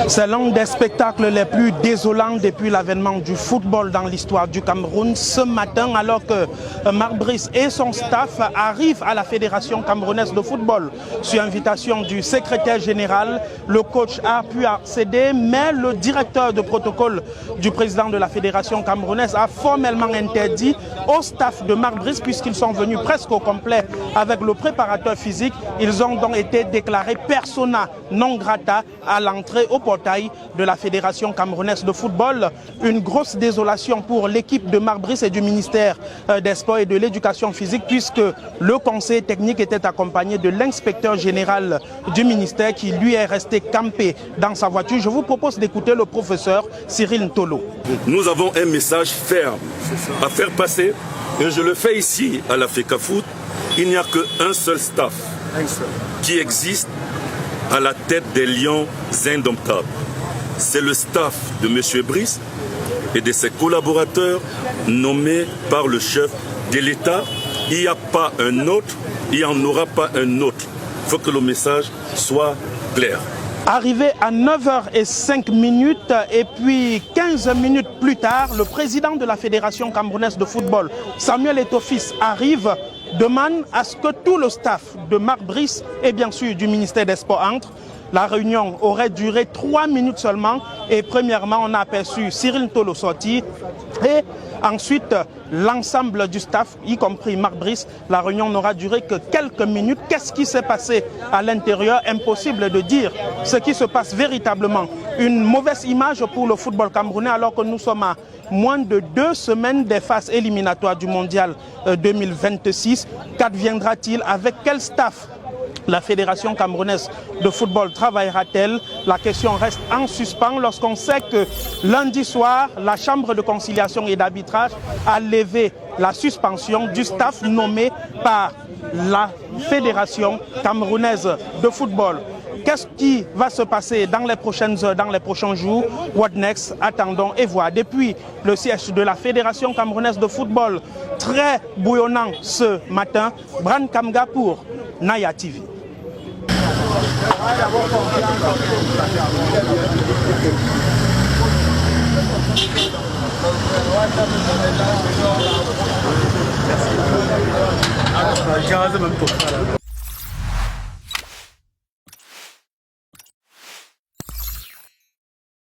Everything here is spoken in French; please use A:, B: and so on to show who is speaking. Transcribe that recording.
A: C'est l'un des spectacles les plus désolants depuis l'avènement du football dans l'histoire du Cameroun. Ce matin, alors que Marc Brice et son staff arrivent à la Fédération camerounaise de football, sur invitation du secrétaire général, le coach a pu accéder, mais le directeur de protocole du président de la Fédération camerounaise a formellement interdit au staff de Marc Brice, puisqu'ils sont venus presque au complet avec le préparateur physique. Ils ont donc été déclarés persona non grata à l'entrée au portail de la Fédération camerounaise de football. Une grosse désolation pour l'équipe de Marc Brice et du ministère des Sports et de l'Éducation physique, puisque le conseil technique était accompagné de l'inspecteur général du ministère qui lui est resté campé dans sa voiture. Je vous propose d'écouter le professeur Cyril Ntolo.
B: Nous avons un message ferme à faire passer et je le fais ici à la FECAFOOT. Il n'y a qu'un seul staff qui existe à la tête des lions indomptables. C'est le staff de M. Brice et de ses collaborateurs nommés par le chef de l'État. Il n'y a pas un autre, il n'y en aura pas un autre. Il faut que le message soit clair.
A: Arrivé à 9h05 et puis 15 minutes plus tard, le président de la Fédération camerounaise de football, Samuel Eto'o-Fils, arrive, demande à ce que tout le staff de Marc Brice et bien sûr du ministère des Sports entre. La réunion aurait duré 3 minutes seulement et premièrement on a aperçu Cyril Ntolo sortir et ensuite l'ensemble du staff, y compris Marc Brice. La réunion n'aura duré que quelques minutes. Qu'est-ce qui s'est passé à l'intérieur? Impossible de dire ce qui se passe véritablement. Une mauvaise image pour le football camerounais alors que nous sommes à moins de 2 semaines des phases éliminatoires du mondial 2026. Qu'adviendra-t-il? Avec quel staff la Fédération camerounaise de football travaillera-t-elle? La question reste en suspens lorsqu'on sait que lundi soir, la Chambre de conciliation et d'arbitrage a levé la suspension du staff nommé par la Fédération camerounaise de football. Qu'est-ce qui va se passer dans les prochaines heures, dans les prochains jours? What next? Attendons et voir. Depuis le siège de la Fédération camerounaise de football, très bouillonnant ce matin, Bran Kamga pour Naya TV.
C: Merci.